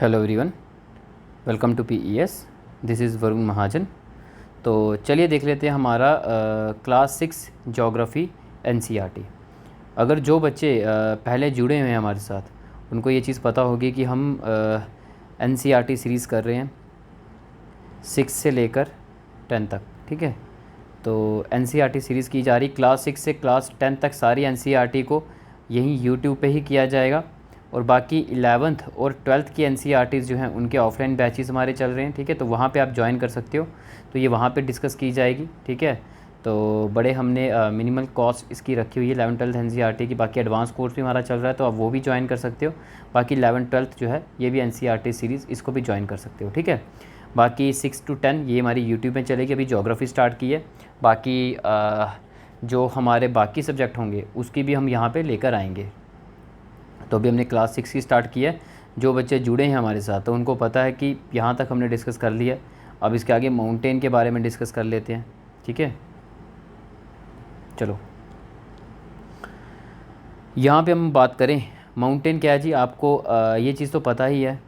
Hello everyone, welcome to PES. This is Varun Mahajan. तो चलिए देख लेते हैं हमारा क्लास 6 ज्योग्राफी एनसीईआरटी। अगर जो बच्चे पहले जुड़े हुए हैं हमारे साथ उनको ये चीज़ पता होगी कि हम एनसीईआरटी सीरीज़ कर रहे हैं 6 से लेकर 10 तक। ठीक है, तो एनसीईआरटी सीरीज़ की जा रही क्लास 6 से क्लास 10 तक सारी एनसीईआरटी को यहीं यूट्यूब पे ही किया जाएगा। और बाकी 11th और 12th की एनसीईआरटीज़ जो हैं उनके ऑफलाइन बैचेस हमारे चल रहे हैं। ठीक है, तो वहाँ पे आप ज्वाइन कर सकते हो, तो ये वहाँ पे डिस्कस की जाएगी। ठीक है, तो बड़े हमने मिनिमल कॉस्ट इसकी रखी हुई है 11th 12th एनसीईआरटी की। बाकी एडवांस कोर्स भी हमारा चल रहा है, तो आप वो भी ज्वाइन कर सकते हो। बाकी 11th 12th जो है ये भी एनसीईआरटी सीरीज़, इसको भी ज्वाइन कर सकते हो। ठीक है, बाकी 6 to 10 ये हमारी यूट्यूब में चलेगी। अभी ज्योग्राफी स्टार्ट की है, बाकी जो हमारे बाकी सब्जेक्ट होंगे उसकी भी हम यहाँ पे लेकर आएंगे। तो अभी हमने क्लास 6 की स्टार्ट की है। जो बच्चे जुड़े हैं हमारे साथ तो उनको पता है कि यहाँ तक हमने डिस्कस कर लिया। अब इसके आगे माउंटेन के बारे में डिस्कस कर लेते हैं। ठीक है, चलो यहाँ पे हम बात करें माउंटेन क्या है जी। आपको ये चीज़ तो पता ही है।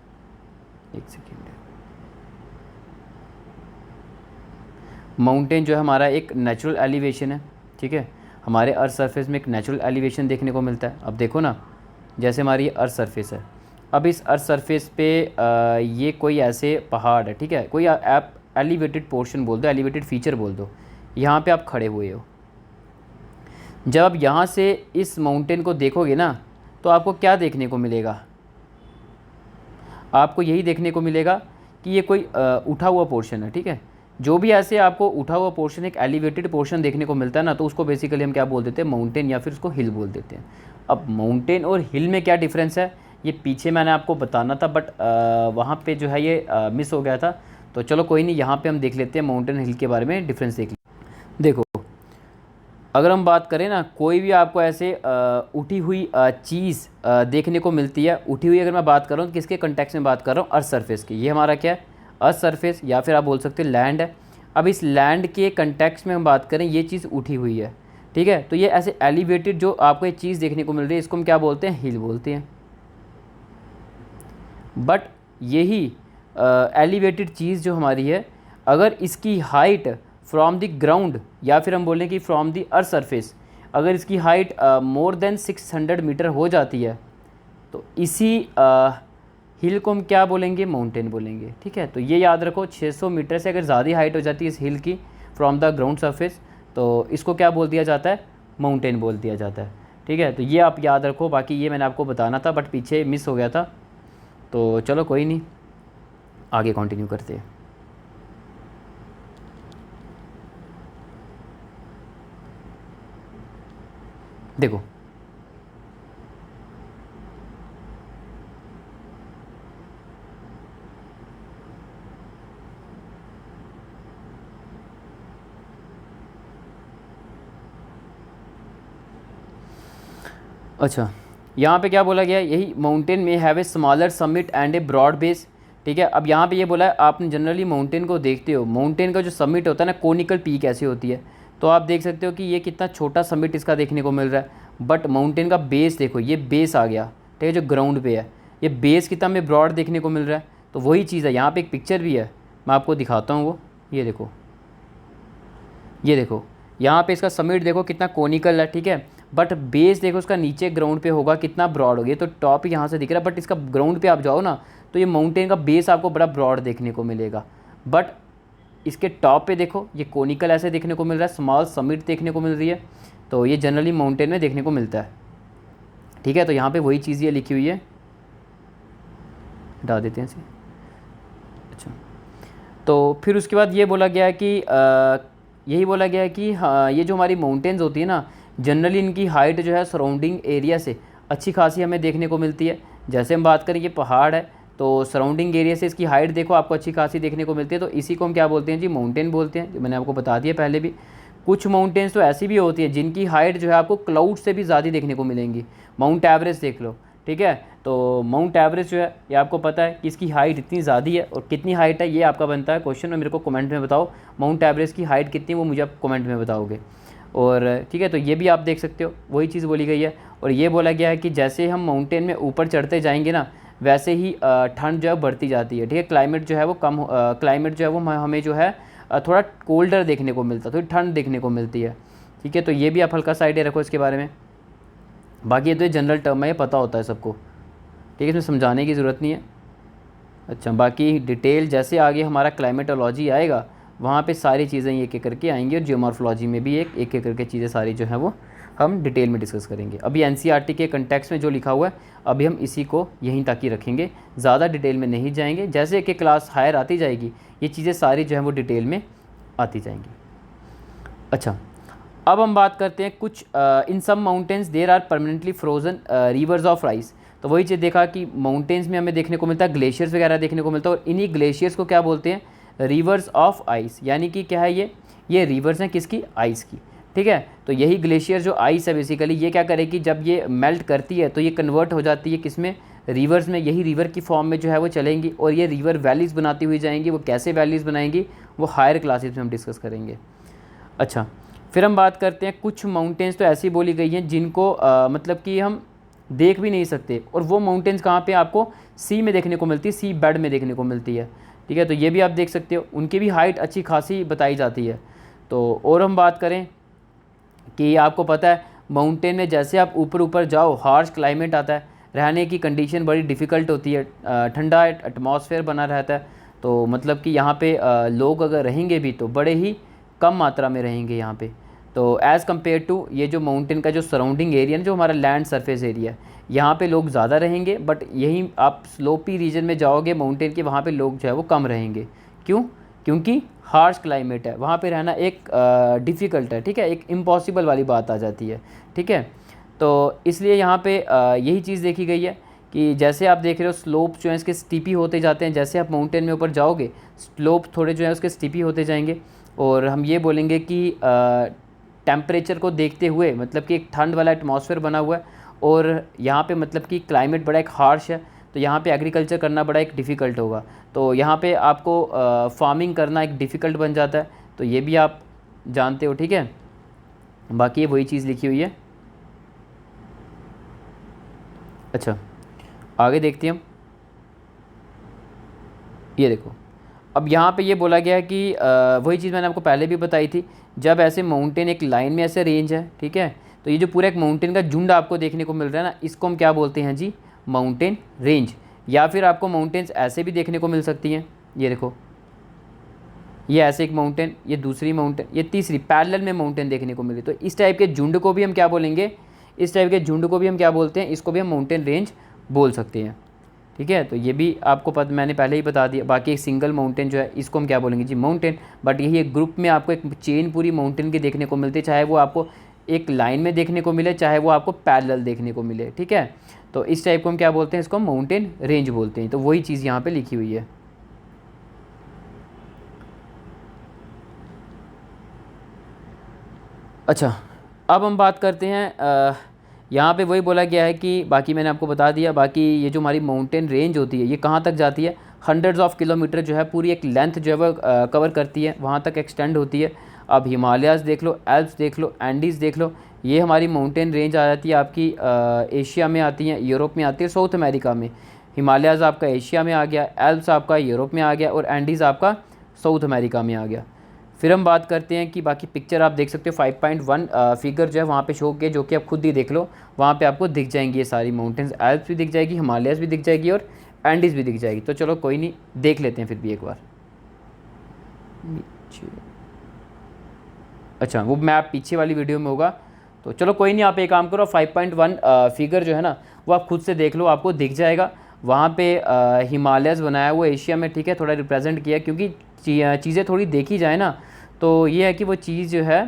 एक सेकेंड, माउंटेन जो है हमारा एक नेचुरल एलिवेशन है। ठीक है, हमारे अर्थ सरफेस में एक नेचुरल एलिवेशन देखने को मिलता है। अब देखो ना, जैसे हमारी अर्थ सरफेस है, अब इस अर्थ सरफेस पे ये कोई ऐसे पहाड़ है। ठीक है, कोई आप एलिवेटेड पोर्शन बोल दो, एलिवेटेड फीचर बोल दो। यहाँ पे आप खड़े हुए हो, जब आप यहाँ से इस माउंटेन को देखोगे ना तो आपको क्या देखने को मिलेगा? आपको यही देखने को मिलेगा कि ये कोई उठा हुआ पोर्शन है। ठीक है, जो भी ऐसे आपको उठा हुआ पोर्शन, एक एलिवेटेड पोर्शन देखने को मिलता है ना, तो उसको बेसिकली हम क्या बोल देते हैं? माउंटेन, या फिर उसको हिल बोल देते हैं। अब माउंटेन और हिल में क्या डिफरेंस है ये पीछे मैंने आपको बताना था, बट वहाँ पे जो है ये मिस हो गया था। तो चलो कोई नहीं, यहाँ पे हम देख लेते हैं माउंटेन हिल के बारे में डिफरेंस देख लेते। देखो, अगर हम बात करें ना, कोई भी आपको ऐसे उठी हुई चीज़ देखने को मिलती है। उठी हुई अगर मैं बात कर रहा हूँ तो किसके कंटेक्स्ट में बात कर रहा हूँ? अर्थ सरफेस की। ये हमारा क्या है? अर्थ सरफेस, या फिर आप बोल सकते हो लैंड है। अब इस लैंड के कंटेक्स्ट में हम बात करें, ये चीज़ उठी हुई है। ठीक है, तो ये ऐसे एलिवेटेड जो आपको एक चीज़ देखने को मिल रही है, इसको हम क्या बोलते हैं? हिल बोलते हैं। बट यही एलिवेटेड चीज़ जो हमारी है, अगर इसकी हाइट फ्रॉम द ग्राउंड, या फिर हम बोलें कि फ्रॉम द अर्थ सरफेस, अगर इसकी हाइट मोर देन 600 मीटर हो जाती है, तो इसी हिल को हम क्या बोलेंगे? माउंटेन बोलेंगे। ठीक है, तो ये याद रखो, 600 मीटर से अगर ज़्यादा हाइट हो जाती है इस हिल की फ्रॉम द ग्राउंड सरफेस, तो इसको क्या बोल दिया जाता है? माउंटेन बोल दिया जाता है। ठीक है, तो ये आप याद रखो। बाकी ये मैंने आपको बताना था बट पीछे मिस हो गया था, तो चलो कोई नहीं, आगे कंटिन्यू करते हैं। देखो, अच्छा यहाँ पे क्या बोला गया है? यही माउंटेन में have a smaller summit and a broad base. ठीक है, अब यहाँ पे ये बोला है, आपने जनरली माउंटेन को देखते हो, माउंटेन का जो समिट होता है ना, कोनिकल पीक ऐसी होती है, तो आप देख सकते हो कि ये कितना छोटा समिट इसका देखने को मिल रहा है। बट माउंटेन का बेस देखो, ये बेस आ गया। ठीक है, जो ग्राउंड पे है, ये बेस कितना हमें ब्रॉड देखने को मिल रहा है। तो वही चीज़ है, यहाँ पर एक पिक्चर भी है, मैं आपको दिखाता हूँ वो। ये देखो, ये देखो, यहाँ पे इसका समिट देखो कितना कोनिकल है। ठीक है, बट बेस देखो उसका नीचे ग्राउंड पे होगा, कितना ब्रॉड हो गया। तो टॉप यहाँ से दिख रहा है, बट इसका ग्राउंड पे आप जाओ ना तो ये माउंटेन का बेस आपको बड़ा ब्रॉड देखने को मिलेगा। बट इसके टॉप पे देखो, ये कोनिकल ऐसे देखने को मिल रहा है, स्मॉल समिट देखने को मिल रही है। तो ये जनरली माउंटेन में देखने को मिलता है। ठीक है, तो यहाँ पर वही चीज़ ये लिखी हुई है, हटा देते हैं इसे। अच्छा, तो फिर उसके बाद ये बोला गया है कि यही बोला गया है कि हाँ, ये जो हमारी माउंटेन्स होती है ना, जनरली इनकी हाइट जो है सराउंडिंग एरिया से अच्छी खासी हमें देखने को मिलती है। जैसे हम बात करें, ये पहाड़ है, तो सराउंडिंग एरिया से इसकी हाइट देखो आपको अच्छी खासी देखने को मिलती है। तो इसी को हम क्या बोलते हैं जी? माउंटेन बोलते हैं। मैंने आपको बता दिया पहले भी। कुछ माउंटेन्स तो ऐसी भी होती है जिनकी हाइट जो है आपको क्लाउड से भी ज़्यादा देखने को मिलेंगी। माउंट एवरेस्ट देख लो। ठीक है, तो माउंट एवरेस्ट जो है, ये आपको पता है कि इसकी हाइट इतनी ज़्यादा है। और कितनी हाइट है ये आपका बनता है क्वेश्चन में, मेरे को कमेंट में बताओ माउंट एवरेस्ट की हाइट कितनी है, वो मुझे आप कमेंट में बताओगे। और ठीक है, तो ये भी आप देख सकते हो, वही चीज़ बोली गई है। और ये बोला गया है कि जैसे हम माउंटेन में ऊपर चढ़ते जाएंगे ना, वैसे ही ठंड जो है बढ़ती जाती है, ठीक है। क्लाइमेट जो है वो क्लाइमेट जो है वो हमें जो है थोड़ा कोल्डर देखने को मिलता है, थोड़ी ठंड देखने को मिलती है, ठीक है। तो ये भी आप हल्का सा आइडिया रखो इसके बारे में। बाकी ये तो जनरल टर्म है, ये पता होता है सबको, ठीक है, इसमें समझाने की ज़रूरत नहीं है। अच्छा, बाकी डिटेल जैसे आगे हमारा क्लाइमेटोलॉजी आएगा वहाँ पे सारी चीज़ें एक एक करके आएंगी, और जियोमॉर्फोलॉजी में भी एक एक करके चीज़ें सारी जो है वो हम डिटेल में डिस्कस करेंगे। अभी एनसीईआरटी के कंटेक्स्ट में जो लिखा हुआ है अभी हम इसी को यहीं तक ही रखेंगे, ज़्यादा डिटेल में नहीं जाएंगे। जैसे कि क्लास हायर आती जाएगी ये चीज़ें सारी जो है वो डिटेल में आती जाएंगी। अच्छा, अब हम बात करते हैं कुछ in some mountains there are permanently frozen rivers of rice. तो वही चीज़ देखा कि माउंटेन्स में हमें देखने को मिलता है ग्लेशियर्स वगैरह देखने को मिलता है, और इन्हीं ग्लेशियर्स को क्या बोलते हैं, रिवर्स ऑफ आइस। यानी कि क्या है, ये रिवर्स हैं किसकी, आइस की, ठीक है। तो यही ग्लेशियर जो आइस है बेसिकली ये क्या करेगी, जब ये मेल्ट करती है तो ये कन्वर्ट हो जाती है किसमें, रिवर्स में। यही रिवर की फॉर्म में जो है वो चलेंगी, और ये रिवर वैलीज़ बनाती हुई जाएंगी। वो कैसे वैलीज़ बनाएंगी वो हायर क्लासेस में हम डिस्कस करेंगे। अच्छा, फिर हम बात करते हैं कुछ माउंटेन्स तो ऐसी बोली गई हैं जिनको मतलब कि हम देख भी नहीं सकते, और वो माउंटेन्स कहाँ पे आपको सी में देखने को मिलती है, सी बेड में देखने को मिलती है, ठीक है। तो ये भी आप देख सकते हो, उनकी भी हाइट अच्छी खासी बताई जाती है। तो और हम बात करें कि आपको पता है माउंटेन में जैसे आप ऊपर ऊपर जाओ हार्श क्लाइमेट आता है, रहने की कंडीशन बड़ी डिफ़िकल्ट होती है, ठंडा एटमॉस्फेयर बना रहता है। तो मतलब कि यहाँ पे लोग अगर रहेंगे भी तो बड़े ही कम मात्रा में रहेंगे यहाँ पे। तो एज़ कम्पेयर टू ये जो माउंटेन का जो सराउंडिंग एरिया जो हमारा लैंड सरफेस एरिया है यहाँ पे लोग ज़्यादा रहेंगे, बट यहीं आप स्लोपी रीजन में जाओगे माउंटेन के वहाँ पे लोग जो है वो कम रहेंगे। क्यों, क्योंकि हार्श क्लाइमेट है, वहाँ पे रहना एक डिफ़िकल्ट है, ठीक है, एक इम्पॉसिबल वाली बात आ जाती है, ठीक है। तो इसलिए यहाँ पे यही चीज़ देखी गई है कि जैसे आप देख रहे हो स्लोप जो है इसके स्टीपी होते जाते हैं, जैसे आप माउंटेन में ऊपर जाओगे स्लोप थोड़े जो है उसके स्टीपी होते जाएंगे। और हम ये बोलेंगे कि टेम्परेचर को देखते हुए मतलब कि एक ठंड वाला एटमॉस्फेयर बना हुआ है, और यहाँ पे मतलब कि क्लाइमेट बड़ा एक हार्श है, तो यहाँ पे एग्रीकल्चर करना बड़ा एक डिफ़िकल्ट होगा। तो यहाँ पे आपको फार्मिंग करना एक डिफ़िकल्ट बन जाता है, तो ये भी आप जानते हो, ठीक है। बाकी ये वही चीज़ लिखी हुई है। अच्छा, आगे देखते हैं हम। ये देखो, अब यहाँ पे ये बोला गया है कि वही चीज़ मैंने आपको पहले भी बताई थी, जब ऐसे माउंटेन एक लाइन में ऐसे रेंज है, ठीक है, तो ये जो पूरा एक माउंटेन का झुंड आपको देखने को मिल रहा है ना, इसको हम क्या बोलते हैं जी, माउंटेन रेंज। या फिर आपको माउंटेन्स ऐसे भी देखने को मिल सकती हैं, ये देखो, ये ऐसे एक माउंटेन, ये दूसरी माउंटेन, ये तीसरी पैरेलल में माउंटेन देखने को मिली। तो इस टाइप के झुंड को भी हम क्या बोलेंगे, इस टाइप के झुंड को भी हम क्या बोलते हैं, इसको भी हम माउंटेन रेंज बोल सकते हैं, ठीक है। तो ये भी आपको मैंने पहले ही बता दिया। बाकी एक सिंगल माउंटेन जो है इसको हम क्या बोलेंगे जी, माउंटेन। बट यही एक ग्रुप में आपको एक चेन पूरी माउंटेन की देखने को मिलती है, चाहे वो आपको एक लाइन में देखने को मिले, चाहे वो आपको पैरेलल देखने को मिले, ठीक है। तो इस टाइप को हम क्या बोलते हैं, इसको हम माउंटेन रेंज बोलते हैं। तो वही चीज़ यहाँ पे लिखी हुई है। अच्छा, अब हम बात करते हैं यहाँ पे वही बोला गया है कि बाकी मैंने आपको बता दिया। बाकी ये जो हमारी माउंटेन रेंज होती है ये कहाँ तक जाती है, हंड्रेड्स ऑफ किलोमीटर जो है पूरी एक लेंथ जो है वो कवर करती है, वहाँ तक एक्सटेंड होती है। अब हिमालयाज़ देख लो, एल्प्स देख लो, एंडीज़ देख लो, ये हमारी माउंटेन रेंज आ जाती है आपकी एशिया में आती हैं, यूरोप में आती है, साउथ अमेरिका में। हिमालयाज़ आपका एशिया में आ गया, एल्प्स आपका यूरोप में आ गया, और एंडीज़ आपका साउथ अमेरिका में आ गया। फिर हम बात करते हैं कि बाकी पिक्चर आप देख सकते हो 5.1 फिगर जो है वहाँ पे शो किया, जो कि आप खुद ही देख लो, वहाँ पे आपको दिख जाएंगी ये सारी माउंटेन्स, एल्प्स भी दिख जाएगी, हिमालयस भी दिख जाएगी, और एंडीज़ भी दिख जाएगी। तो चलो कोई नहीं, देख लेते हैं फिर भी एक बार। अच्छा, वो मैप पीछे वाली वीडियो में होगा, तो चलो कोई नहीं, आप एक काम करो, 5.1 फिगर जो है ना वो आप खुद से देख लो, आपको दिख जाएगा। वहाँ पे हिमालयस बनाया हुआ एशिया में, ठीक है, थोड़ा रिप्रेजेंट किया, क्योंकि चीज़ें थोड़ी देखी जाए ना तो ये है कि वो चीज़ जो है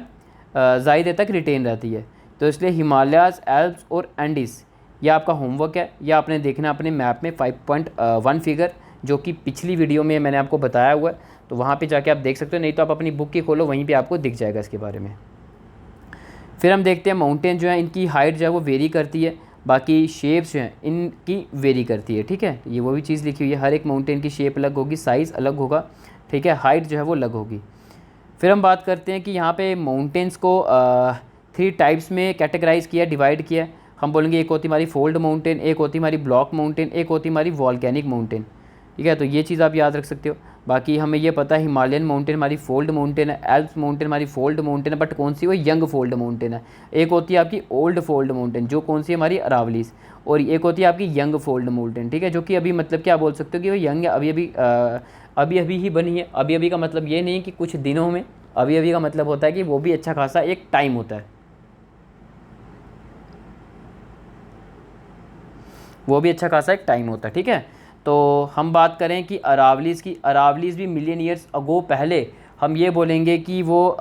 ज़्यादा देर तक रिटेन रहती है। तो इसलिए हिमालयाज़, एल्प्स और एंडीज़ ये आपका होमवर्क है, या आपने देखना अपने मैप में 5.1 फिगर, जो कि पिछली वीडियो में मैंने आपको बताया हुआ है, तो वहाँ पे जाके आप देख सकते हो, नहीं तो आप अपनी बुक की खोलो, वहीं पे आपको दिख जाएगा इसके बारे में। फिर हम देखते हैं माउंटेन जो है इनकी हाइट जो है वो वेरी करती है, बाकी शेप्स जो हैं इनकी वेरी करती है, ठीक है। ये वो भी चीज़ लिखी हुई है, हर एक माउंटेन की शेप अलग होगी, साइज़ अलग होगा, ठीक है, हाइट जो है वो अलग होगी। फिर हम बात करते हैं कि यहाँ पे माउंटेन्स को 3 टाइप्स में कैटेगराइज़ किया, डिवाइड किया है। हम बोलेंगे एक होती हमारी फोल्ड माउंटेन, एक होती हमारी ब्लॉक माउंटेन, एक होती हमारी वॉल्केनिक माउंटेन। ठीक है, तो ये चीज़ आप याद रख सकते हो। बाकी हमें ये पता है हिमालयन माउंटेन हमारी फोल्ड माउंटेन है, एल्प्स माउंटेन हमारी फोल्ड माउंटेन है, बट कौन सी वो यंग फोल्ड माउंटेन है। एक होती है आपकी ओल्ड फोल्ड माउंटेन जो कौन सी है हमारी अरावलीज, और एक होती है आपकी यंग फोल्ड माउंटेन। ठीक है, जो कि अभी मतलब क्या बोल सकते हो कि वो यंग है, अभी अभी ही बनी है। अभी अभी का मतलब ये नहीं कि कुछ दिनों में, अभी अभी का मतलब होता है कि वो भी अच्छा खासा एक टाइम होता है, वो भी अच्छा खासा एक टाइम होता है। ठीक है, तो हम बात करें कि अरावलीज़ की, अरावलीज़ भी मिलियन ईयर्स अगो पहले हम ये बोलेंगे कि वो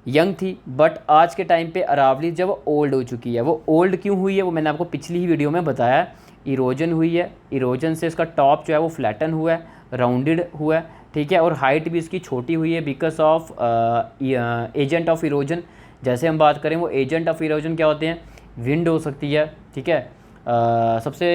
यंग थी, बट आज के टाइम पे अरावलीज़ जब वो ओल्ड हो चुकी है। वो ओल्ड क्यों हुई है वो मैंने आपको पिछली ही वीडियो में बताया है। इरोजन हुई है, इरोजन से इसका टॉप जो है वो फ्लैटन हुआ है, राउंडेड हुआ है। ठीक है, और हाइट भी इसकी छोटी हुई है because of agent of erosion. जैसे हम बात करें वो एजेंट ऑफ इरोजन क्या होते हैं, विंड हो सकती है। ठीक है, सबसे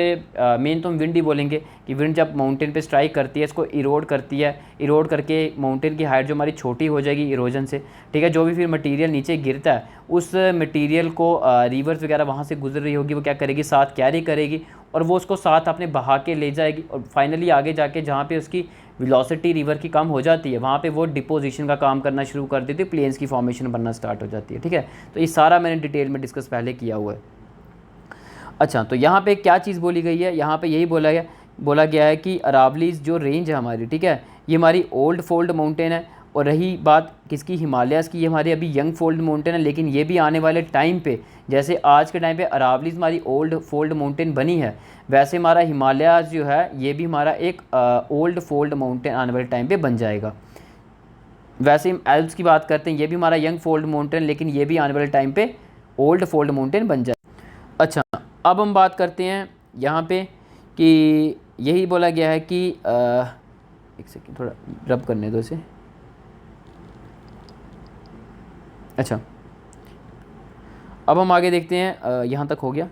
मेन तो हम विंड ही बोलेंगे कि विंड जब माउंटेन पे स्ट्राइक करती है इसको इरोड करती है, इरोड करके माउंटेन की हाइट जो हमारी छोटी हो जाएगी इरोजन से। ठीक है, जो भी फिर मटेरियल नीचे गिरता है उस मटेरियल को रिवर्स वगैरह वहाँ से गुजर रही होगी वो क्या करेगी, साथ कैरी करेगी और वो उसको साथ अपने बहा के ले जाएगी, और फाइनली आगे जाके जहाँ पे उसकी वेलोसिटी रिवर की कम हो जाती है वहाँ पे वो डिपोजिशन का काम करना शुरू कर देती है, प्लेन्स की फॉर्मेशन बनना स्टार्ट हो जाती है। ठीक है, तो ये सारा मैंने डिटेल में डिस्कस पहले किया हुआ है। अच्छा, तो यहाँ पे क्या चीज़ बोली गई है, यहाँ पे यही बोला गया है कि अरावलीज जो रेंज है हमारी, ठीक है, ये हमारी ओल्ड फोल्ड माउंटेन है। और रही बात किसकी, हिमालयाज़ की, ये हमारी अभी यंग फोल्ड माउंटेन है, लेकिन ये भी आने वाले टाइम पे, जैसे आज के टाइम पे अरावलीज हमारी ओल्ड फोल्ड माउंटेन बनी है, वैसे हमारा हिमालयाज़ जो है ये भी हमारा एक ओल्ड फोल्ड माउंटेन आने वाले टाइम पे बन जाएगा। वैसे हम एल्प्स की बात करते हैं, ये भी हमारा यंग फोल्ड माउंटेन, लेकिन ये भी आने वाले टाइम पे ओल्ड फोल्ड माउंटेन बन जाए। अच्छा, अब हम बात करते हैं यहाँ पे कि यही बोला गया है कि एक सेकंड थोड़ा रब करने दो इसे। अच्छा, अब हम आगे देखते हैं, यहाँ तक हो गया।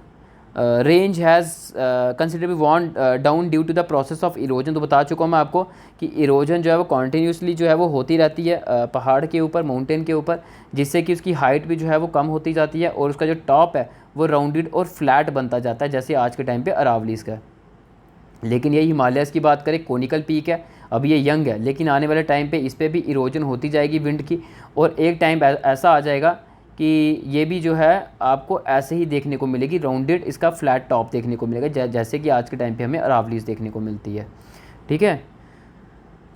Range has considerable worn down due to the process of erosion. तो बता चुका हूँ मैं आपको कि इरोजन जो है वो कॉन्टीन्यूसली जो है वो होती रहती है पहाड़ के ऊपर, माउंटेन के ऊपर, जिससे कि उसकी हाइट भी जो है वो कम होती जाती है और उसका जो टॉप है वो राउंडेड और फ्लैट बनता जाता है, जैसे आज के टाइम पे अरावलीज़ का है। लेकिन ये हिमालयस की बात करें, कोनिकल पीक है, अभी ये यंग है, लेकिन आने वाले टाइम पे इस पर भी इरोजन होती जाएगी विंड की, और एक टाइम ऐसा आ जाएगा कि ये भी जो है आपको ऐसे ही देखने को मिलेगी, राउंडेड इसका फ्लैट टॉप देखने को मिलेगा, जैसे कि आज के टाइम पे हमें अरावलीज़ देखने को मिलती है। ठीक है,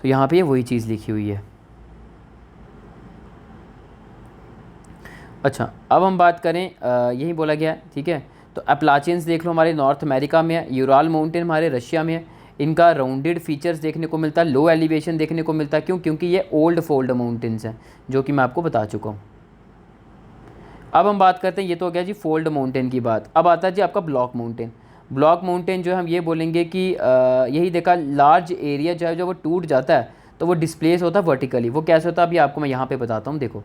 तो यहाँ पे वही चीज़ लिखी हुई है। अच्छा, अब हम बात करें, यही बोला गया है। ठीक है, तो अपलाचियंस देख लो हमारे नॉर्थ अमेरिका में है, यूराल माउंटेन हमारे रशिया में है, इनका राउंडेड फीचर्स देखने को मिलता है, लो एलिवेशन देखने को मिलता है। क्यों? क्योंकि ये ओल्ड फोल्ड माउंटेन्स हैं, जो कि मैं आपको बता चुका हूँ। अब हम बात करते हैं, ये तो हो गया जी फोल्ड माउंटेन की बात। अब आता है जी आपका ब्लॉक माउंटेन। ब्लॉक माउंटेन जो है हम ये बोलेंगे कि यही देखा, लार्ज एरिया जो है जो वो टूट जाता है तो वो डिस्प्लेस होता है वर्टिकली। वो कैसे होता है अभी आपको मैं यहाँ पे बताता हूँ। देखो,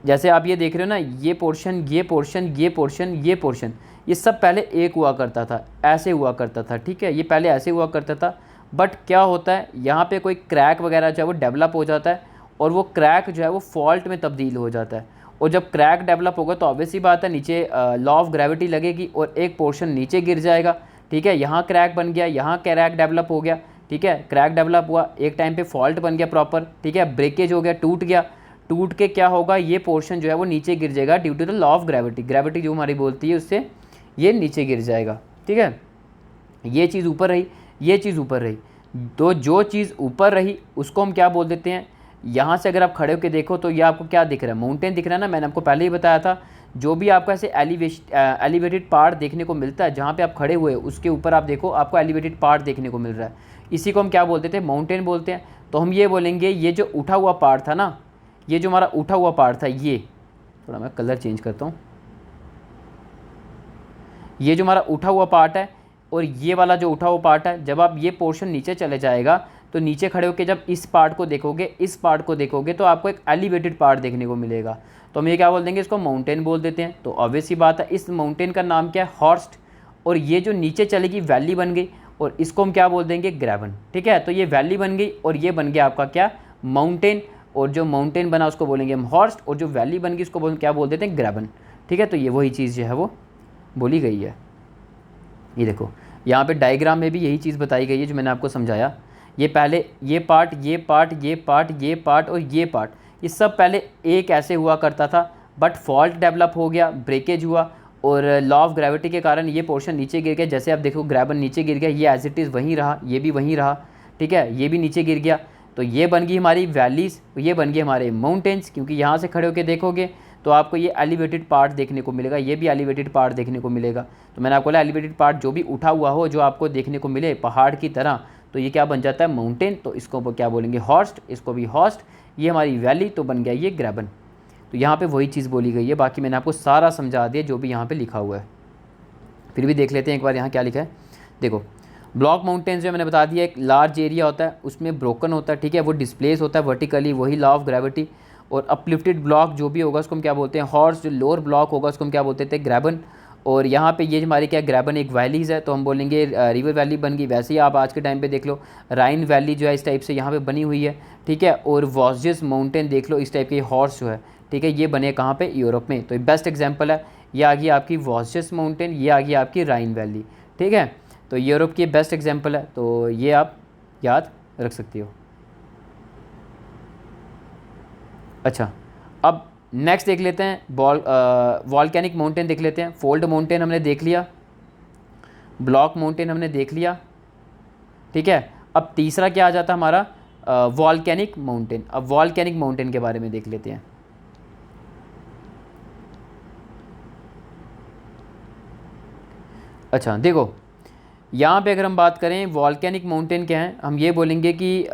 जैसे आप ये देख रहे हो ना, ये पोर्शन, ये पोर्शन, ये पोर्शन, ये पोर्शन, ये सब पहले एक हुआ करता था, ऐसे हुआ करता था। ठीक है, ये पहले ऐसे हुआ करता था, बट क्या होता है यहाँ पे कोई क्रैक वगैरह जो है वो डेवलप हो जाता है, और वो क्रैक जो है वो फॉल्ट में तब्दील हो जाता है। और जब क्रैक डेवलप होगा तो ऑब्वियस ही बात है, नीचे लॉ ऑफ ग्रेविटी लगेगी और एक पोर्शन नीचे गिर जाएगा। ठीक है, यहाँ क्रैक बन गया, यहाँ क्रैक डेवलप हो गया। ठीक है, क्रैक डेवलप हुआ, एक टाइम पे फॉल्ट बन गया प्रॉपर। ठीक है, ब्रेकेज हो गया, टूट गया, टूट के क्या होगा, ये पोर्शन जो है वो नीचे गिर जाएगा due to the law of gravity. Gravity जो हमारी बोलती है उससे ये नीचे गिर जाएगा। ठीक है, ये चीज़ ऊपर रही, ये चीज़ ऊपर रही, तो जो चीज़ ऊपर रही उसको हम क्या बोल देते हैं, यहाँ से अगर आप खड़े होकर देखो तो ये आपको क्या दिख रहा है, माउंटेन दिख रहा है ना। मैंने आपको पहले ही बताया था, जो भी आपको ऐसे एलिवेटेड पार्ट देखने को मिलता है, जहाँ पे आप खड़े हुए उसके ऊपर आप देखो आपको एलिवेटेड पार्ट देखने को मिल रहा है, इसी को हम क्या बोलते थे, माउंटेन बोलते हैं। तो हम ये बोलेंगे ये जो उठा हुआ पार्ट था ना, ये जो हमारा उठा हुआ पार्ट था, ये थोड़ा मैं कलर चेंज करता हूँ, ये जो हमारा उठा हुआ पार्ट है और ये वाला जो उठा हुआ पार्ट है, जब आप ये पोर्शन नीचे चले जाएगा तो नीचे खड़े होकर जब इस पार्ट को देखोगे, इस पार्ट को देखोगे तो आपको एक एलिवेटेड पार्ट देखने को मिलेगा। तो हम ये क्या बोल देंगे, इसको माउंटेन बोल देते हैं। तो ऑब्वियस ही बात है, इस माउंटेन का नाम क्या है, हॉर्स्ट। और ये जो नीचे चलेगी वैली बन गई, और इसको हम क्या बोल देंगे, ग्रेवन। ठीक है, तो ये वैली बन गई और ये बन गया आपका क्या, माउंटेन। और जो माउंटेन बना उसको बोलेंगे हम हॉर्स्ट, और जो वैली बन गई उसको क्या बोल देते हैं, ग्रेवन। ठीक है, तो ये वही चीज़ जो है वो बोली गई है। ये देखो यहाँ पे डायग्राम में भी यही चीज़ बताई गई है जो मैंने आपको समझाया। ये पहले ये पार्ट, ये पार्ट, ये पार्ट, ये पार्ट और ये पार्ट, ये सब पहले एक ऐसे हुआ करता था, बट फॉल्ट डेवलप हो गया, ब्रेकेज हुआ और लॉ ऑफ ग्रेविटी के कारण ये पोर्शन नीचे गिर गया। जैसे आप देखो ग्रेबन नीचे गिर गया, ये एज इट इज़ वहीं रहा, ये भी वहीं रहा, ठीक है, ये भी नीचे गिर गया। तो ये बन गई हमारी वैलीज़, ये बन गए हमारे माउंटेन्स, क्योंकि यहाँ से खड़े होकर देखोगे तो आपको ये एलिवेटेड पार्ट देखने को मिलेगा, ये भी एलिवेटेड पार्ट देखने को मिलेगा। तो मैंने आपको बोला एलिवेटेड पार्ट जो भी उठा हुआ हो, जो आपको देखने को मिले पहाड़ की तरह, तो ये क्या बन जाता है, माउंटेन। तो इसको क्या बोलेंगे, हॉर्स्ट, इसको भी हॉर्स्ट। ये हमारी वैली, तो बन गया ये ग्रेबन। तो यहाँ पे वही चीज़ बोली गई है, बाकी मैंने आपको सारा समझा दिया जो भी यहाँ पे लिखा हुआ है। फिर भी देख लेते हैं एक बार यहाँ क्या लिखा है। देखो ब्लॉक माउंटेन्स जो मैंने बता दिया, एक लार्ज एरिया होता है, उसमें ब्रोकन होता है, ठीक है, वो डिस्प्लेस होता है वर्टिकली, वही लॉ ऑफ ग्रेविटी। और अपलिफ्टेड ब्लॉक जो भी होगा उसको हम क्या बोलते हैं, हॉर्स। जो लोअर ब्लॉक होगा उसको हम क्या बोलते थे, ग्रेबन। और यहाँ पे ये हमारी क्या, ग्रेबन एक वैलीज़ है, तो हम बोलेंगे रिवर वैली बन गई। वैसे ही आप आज के टाइम पे देख लो राइन वैली जो है इस टाइप से यहाँ पे बनी हुई है, ठीक है। और वॉस्जेस माउंटेन देख लो, इस टाइप के हॉर्स जो है, ठीक है, ये बने कहाँ पे, यूरोप में। तो ये बेस्ट एग्जाम्पल है, ये आ गई आपकी वॉस्जेस माउंटेन, ये आ गई आपकी राइन वैली, ठीक है। तो यूरोप की बेस्ट एग्जाम्पल है, तो ये आप याद रख सकती हो। अच्छा, अब नेक्स्ट देख लेते हैं वॉल्केनिक माउंटेन देख लेते हैं। फोल्ड माउंटेन हमने देख लिया, ब्लॉक माउंटेन हमने देख लिया, ठीक है। अब तीसरा क्या आ जाता है हमारा, वॉल्केनिक माउंटेन। अब वॉल्केनिक माउंटेन के बारे में देख लेते हैं। अच्छा देखो, यहाँ पे अगर हम बात करें वॉल्केनिक माउंटेन क्या है, हम ये बोलेंगे कि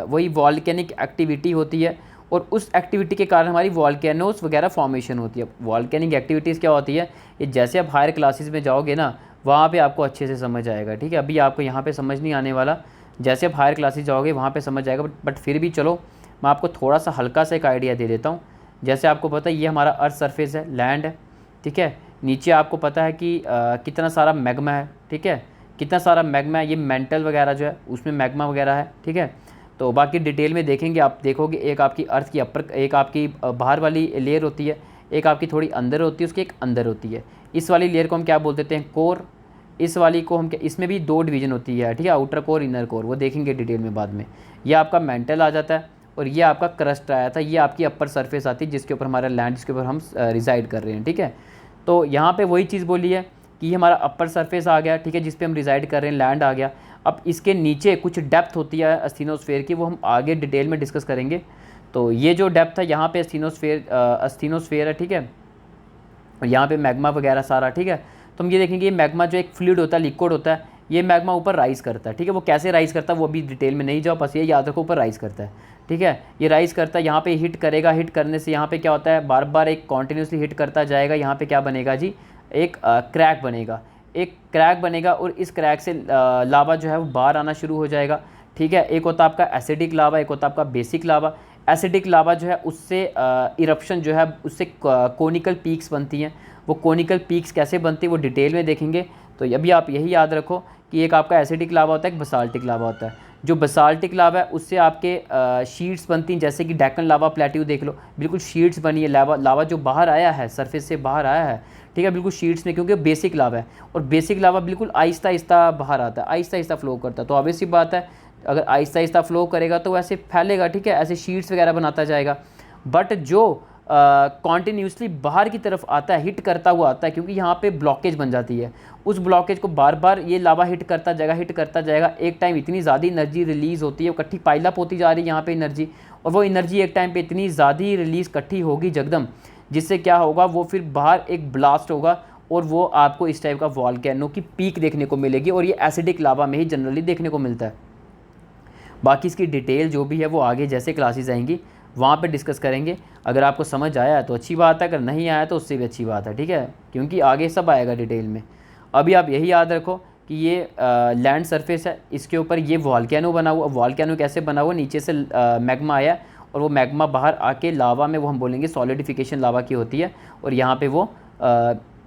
वही वॉल्केनिक एक्टिविटी होती है और उस एक्टिविटी के कारण हमारी वॉल्केनोस वगैरह फॉर्मेशन होती है। वॉल्केनिक एक्टिविटीज़ क्या होती है, ये जैसे आप हायर क्लासेस में जाओगे ना, वहाँ पे आपको अच्छे से समझ आएगा, ठीक है। अभी आपको यहाँ पे समझ नहीं आने वाला, जैसे आप हायर क्लासेस जाओगे वहाँ पे समझ आएगा। बट फिर भी चलो मैं आपको थोड़ा सा हल्का सा एक आइडिया दे देता हूँ। जैसे आपको पता है ये हमारा अर्थ सरफेस है, लैंड है, ठीक है। नीचे आपको पता है कि कितना सारा मैग्मा है, ठीक है, कितना सारा मैग्मा है। ये मेंटल वगैरह जो है उसमें मैग्मा वगैरह है, ठीक है। तो बाकी डिटेल में देखेंगे, आप देखोगे एक आपकी अर्थ की अपर, एक आपकी बाहर वाली लेयर होती है, एक आपकी थोड़ी अंदर होती है, उसकी एक अंदर होती है। इस वाली लेयर को हम क्या बोल देते हैं, कोर। इस वाली को हम क्या, इसमें भी दो डिवीजन होती है, ठीक है, आउटर कोर, इनर कोर, वो देखेंगे डिटेल में बाद में। ये आपका मेंटल आ जाता है और ये आपका क्रस्ट आया था, ये आपकी अपर सरफेस आती है जिसके ऊपर हमारा लैंड, जिसके ऊपर हम रिसाइड कर रहे हैं, ठीक है। तो यहाँ पे वही चीज़ बोली है कि ये हमारा अपर सरफेस आ गया, ठीक है, जिस पे हम रिसाइड कर रहे हैं, लैंड आ गया। अब इसके नीचे कुछ डेप्थ होती है अस्थिनोस्फेयर की, वो हम आगे डिटेल में डिस्कस करेंगे। तो ये जो डेप्थ है यहाँ पे अस्थिनोस्फेयर है, ठीक है, और यहाँ पे मैग्मा वगैरह सारा, ठीक है। तो हम ये देखेंगे ये मैग्मा जो एक फ्लूइड होता है, लिक्विड होता है, ये मैग्मा ऊपर राइज़ करता है, ठीक है। वो कैसे राइज़ करता है वो अभी डिटेल में नहीं जाओ, बस ये याद रखो ऊपर राइज़ करता है, ठीक है। ये राइज़ करता है, यहाँ पे हिट करेगा, हिट करने से यहाँ पे क्या होता है, बार बार एक कॉन्टीन्यूसली हिट करता जाएगा। यहाँ पे क्या बनेगा जी, एक क्रैक बनेगा, एक क्रैक बनेगा और इस क्रैक से लावा जो है वो बाहर आना शुरू हो जाएगा, ठीक है। एक होता है आपका एसिडिक लावा, एक होता है आपका बेसिक लावा। एसिडिक लावा जो है उससे इरप्शन जो है उससे कोनिकल पीक्स बनती हैं। वो कोनिकल पीक्स कैसे बनती है वो डिटेल में देखेंगे। तो अभी आप यही याद रखो कि एक आपका एसिडिक लावा होता है, एक बसाल्टिक लावा होता है। जो बसाल्टिक लावा है उससे आपके शीट्स बनती हैं, जैसे कि डेक्कन लावा प्लेट्यू देख लो, बिल्कुल शीट्स बनी है। लावा जो बाहर आया है, सरफेस से बाहर आया है, ठीक है, बिल्कुल शीट्स में, क्योंकि बेसिक लावा है। और बेसिक लावा बिल्कुल आहिस्ता आहिस्ता बाहर आता है, आहिस्ता आहिस्ता फ्लो करता है। तो ऑब्वियस सी बात है, अगर आहिस्ता आहिस्ता फ्लो करेगा तो वैसे फैलेगा, ठीक है, ऐसे शीट्स वगैरह बनाता जाएगा। बट जो कॉन्टीन्यूसली बाहर की तरफ आता है, हिट करता हुआ आता है, क्योंकि यहाँ पे ब्लॉकेज बन जाती है, उस ब्लॉकेज को बार बार ये लावा हिट करता जाएगा, हिट करता जाएगा। एक टाइम इतनी ज़्यादा एनर्जी रिलीज़ होती है, वो इकट्ठी पाइलअप होती जा रही है यहाँ पे एनर्जी, और वो एनर्जी एक टाइम पे इतनी ज़्यादा रिलीज़ इकट्ठी होगी जगदम, जिससे क्या होगा, वो फिर बाहर एक ब्लास्ट होगा और वो आपको इस टाइप का वॉल्केनो की पीक देखने को मिलेगी। और ये एसिडिक लावा में ही जनरली देखने को मिलता है। बाकी इसकी डिटेल जो भी है वो आगे जैसे क्लासेस आएंगी वहाँ पे डिस्कस करेंगे। अगर आपको समझ आया तो अच्छी बात है, अगर नहीं आया तो उससे भी अच्छी बात है, ठीक है, क्योंकि आगे सब आएगा डिटेल में। अभी आप यही याद रखो कि ये लैंड सरफेस है, इसके ऊपर ये वॉल्केनो बना हुआ। वॉल्केनो कैसे बना हुआ, नीचे से मैग्मा आया और वो मैग्मा बाहर आके लावा में, वो हम बोलेंगे सॉलिडिफिकेशन लावा की होती है, और यहाँ पे वो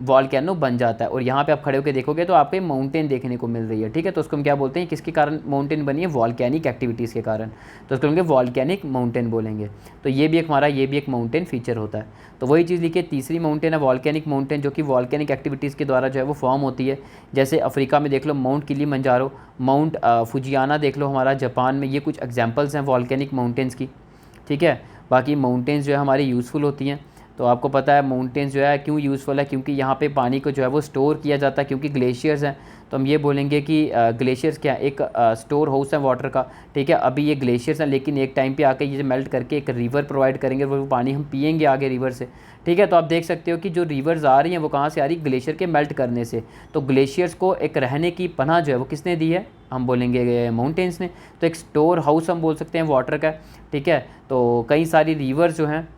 वॉल्केनो बन जाता है। और यहाँ पे आप खड़े होकर देखोगे तो आपको माउंटेन देखने को मिल रही है, ठीक है। तो उसको हम क्या बोलते हैं, किसके कारण माउंटेन बनी है, वॉल्केनिक एक्टिविटीज़ के कारण, तो उसको हम वॉल्केनिक माउंटेन बोलेंगे। तो ये भी एक हमारा, ये भी एक माउंटेन फीचर होता है। तो वही चीज़ लिखिए, तीसरी माउंटेन है वॉल्केनिक माउंटेन, जो कि वॉल्केनिक एक्टिविटीज़ के द्वारा जो है वो फॉर्म होती है। जैसे अफ्रीका में देख लो माउंट किलिमंजारो, माउंट फुजियाना देख लो हमारा जापान में, ये कुछ एग्जाम्पल्स हैं वॉल्केनिक माउंटेन्स की, ठीक है। बाकी माउंटेन्स जो है हमारी यूज़फुल होती हैं। तो आपको पता है माउंटेन्स जो है क्यों यूज़फुल है, क्योंकि यहाँ पे पानी को जो है वो स्टोर किया जाता है, क्योंकि ग्लेशियर्स हैं। तो हम ये बोलेंगे कि ग्लेशियर्स क्या है, एक स्टोर हाउस है वाटर का, ठीक है। अभी ये ग्लेशियर्स हैं, लेकिन एक टाइम पे आके ये मेल्ट करके एक रिवर प्रोवाइड करेंगे, वो पानी हम पिएंगे आगे रिवर से, ठीक है। तो आप देख सकते हो कि जो रिवर्स आ रही हैं वो कहाँ से आ रही, ग्लेशियर के मेल्ट करने से। तो ग्लेशियर्स को एक रहने की पनाह जो है वो किसने दी है, हम बोलेंगे माउंटेन्स ने। तो एक स्टोर हाउस हम बोल सकते हैं वाटर का, ठीक है। तो कई सारी रिवर्स जो हैं,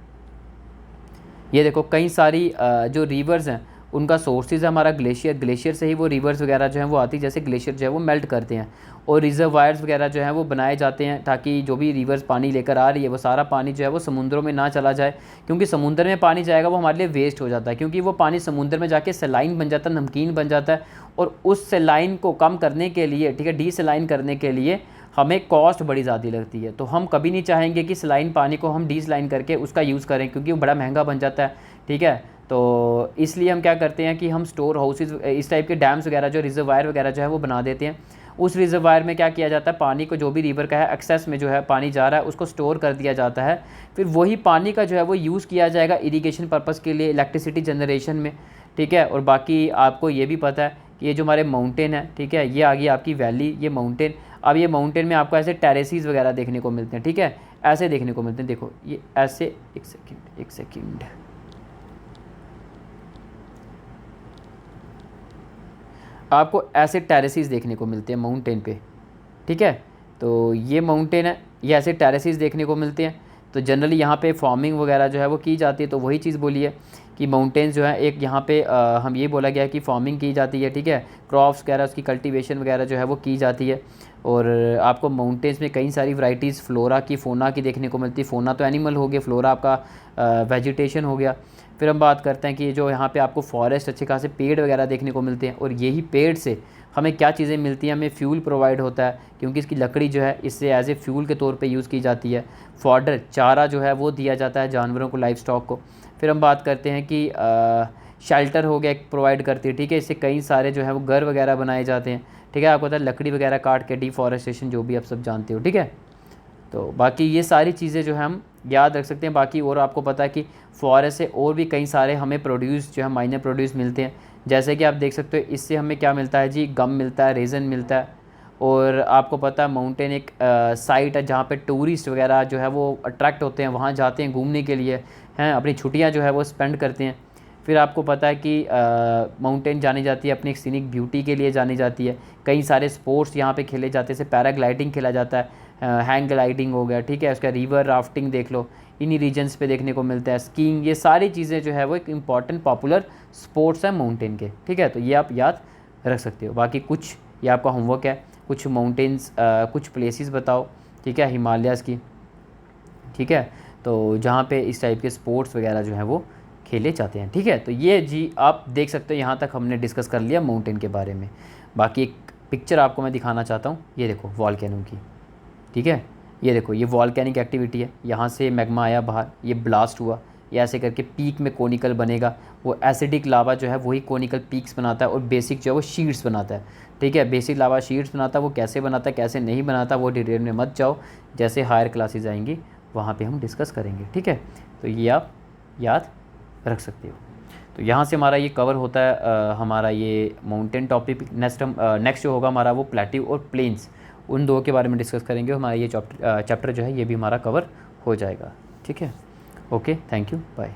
ये देखो कई सारी जो रिवर्स हैं उनका सोर्सेज है हमारा ग्लेशियर, ग्लेशियर से ही वो रिवर्स वगैरह जो हैं वो आती, जैसे ग्लेशियर जो है वो मेल्ट करते हैं। और रिजर्वायर्स वगैरह जो हैं वो बनाए जाते हैं, ताकि जो भी रिवर्स पानी लेकर आ रही है वो सारा पानी जो है वो समुद्रों में ना चला जाए, क्योंकि समुद्र में पानी जाएगा वो हमारे लिए वेस्ट हो जाता है, क्योंकि वो पानी समुद्र में जाके सेलाइन बन जाता है, नमकीन बन जाता है। और उस सेलाइन को कम करने के लिए, ठीक है, डीसेलाइन करने के लिए हमें कॉस्ट बड़ी ज़्यादा लगती है। तो हम कभी नहीं चाहेंगे कि सलाइन पानी को हम डीसलाइन करके उसका यूज़ करें, क्योंकि वो बड़ा महंगा बन जाता है, ठीक है। तो इसलिए हम क्या करते हैं कि हम स्टोर हाउसेज, इस टाइप के डैम्स वगैरह, जो रिजर्वायर वगैरह जो है वो बना देते हैं। उस रिजर्वायर में क्या किया जाता है, पानी को जो भी रिवर का है एक्सेस में जो है पानी जा रहा है उसको स्टोर कर दिया जाता है। फिर वही पानी का जो है वो यूज़ किया जाएगा इरीगेशन पर्पज़ के लिए, इलेक्ट्रिसिटी जनरेशन में, ठीक है। और बाकी आपको ये भी पता है कि ये जो हमारे माउंटेन है, ठीक है, ये आ गई आपकी वैली, ये माउंटेन। अब ये माउंटेन में आपको ऐसे टेरेसीज वगैरह देखने को मिलते हैं, ठीक है, ऐसे देखने को मिलते हैं। देखो ये ऐसे, एक सेकेंड, आपको ऐसे टेरेसीज देखने को मिलते हैं माउंटेन पे, ठीक है। तो ये माउंटेन है, ये ऐसे टेरेसीज देखने को मिलते हैं। तो जनरली यहाँ पे फार्मिंग वगैरह जो है वो की जाती है। तो वही चीज़ बोली है कि माउंटेन्स जो है, एक यहाँ पे हम ये बोला गया है कि फार्मिंग की जाती है, ठीक है, क्रॉप्स वगैरह उसकी कल्टीवेशन वगैरह जो है वो की जाती है। और आपको माउंटेन्स में कई सारी वैरायटीज़ फ्लोरा की, फोना की देखने को मिलती है। फोना तो एनिमल हो गया, फ्लोरा आपका वेजिटेशन हो गया। फिर हम बात करते हैं कि जो यहाँ पे आपको फॉरेस्ट, अच्छे खासे पेड़ वगैरह देखने को मिलते हैं। और यही पेड़ से हमें क्या चीज़ें मिलती हैं, हमें फ्यूल प्रोवाइड होता है, क्योंकि इसकी लकड़ी जो है इससे एज ए फ्यूल के तौर पे यूज़ की जाती है। फॉडर, चारा जो है वो दिया जाता है जानवरों को, लाइफ स्टॉक को। फिर हम बात करते हैं कि शेल्टर हो गया, एक प्रोवाइड करती है, ठीक है। इससे कई सारे जो है वो घर वगैरह बनाए जाते हैं, ठीक है। आपको पता है लकड़ी वगैरह काट के, डिफॉरेस्टेशन जो भी आप सब जानते हो, ठीक है। तो बाकी ये सारी चीज़ें जो है हम याद रख सकते हैं। बाकी और आपको पता है कि फॉरेस्ट से और भी कई सारे हमें प्रोड्यूस जो है माइनर प्रोड्यूस मिलते हैं। जैसे कि आप देख सकते हो इससे हमें क्या मिलता है जी, गम मिलता है, रेज़न मिलता है। और आपको पता है माउंटेन एक साइट है जहाँ पे टूरिस्ट वगैरह जो है वो अट्रैक्ट होते हैं, वहाँ जाते हैं घूमने के लिए, हैं, अपनी छुट्टियाँ जो है वो स्पेंड करते हैं। फिर आपको पता है कि माउंटेन जानी जाती है अपनी एक सीनिक ब्यूटी के लिए जानी जाती है। कई सारे स्पोर्ट्स यहाँ पे खेले जाते हैं, जैसे पैराग्लाइडिंग खेला जाता है, हैंग ग्लाइडिंग हो गया, ठीक है, उसका रिवर राफ्टिंग देख लो, इन्हीं रीजन्स पे देखने को मिलता है, स्कीइंग, ये सारी चीज़ें जो है वो एक इम्पॉर्टेंट पॉपुलर स्पोर्ट्स हैं माउंटेन के, ठीक है। तो ये आप याद रख सकते हो। बाकी कुछ ये आपका होमवर्क है, कुछ माउंटेन्स, कुछ प्लेसेस बताओ, ठीक है, हिमालयाज़ की, ठीक है, तो जहाँ पे इस टाइप के स्पोर्ट्स वगैरह जो हैं वो खेले जाते हैं, ठीक है। तो ये जी आप देख सकते हो, यहाँ तक हमने डिस्कस कर लिया माउंटेन के बारे में। बाकी एक पिक्चर आपको मैं दिखाना चाहता हूँ, ये देखो वॉल्केनो की, ठीक है, ये देखो ये वॉल्केनिक एक्टिविटी है, यहाँ से मैग्मा आया बाहर, ये ब्लास्ट हुआ, ये ऐसे करके पीक में कोनिकल बनेगा। वो एसिडिक लावा जो है वही कोनिकल पीक्स बनाता है, और बेसिक जो है वो शीट्स बनाता है, ठीक है। बेसिक लावा शीट्स बनाता है, वो कैसे बनाता है कैसे नहीं बनाता वो डिटेल में मत जाओ, जैसे हायर क्लासेज आएंगी वहाँ पे हम डिस्कस करेंगे, ठीक है। तो ये आप याद रख सकते हो। तो यहाँ से हमारा ये कवर होता है हमारा ये माउंटेन टॉपिक। नेक्स्ट जो होगा हमारा वो प्लेट्यू और प्लेन्स, उन दो के बारे में डिस्कस करेंगे। हमारा ये चैप्टर जो है ये भी हमारा कवर हो जाएगा, ठीक है। Okay, thank you, bye.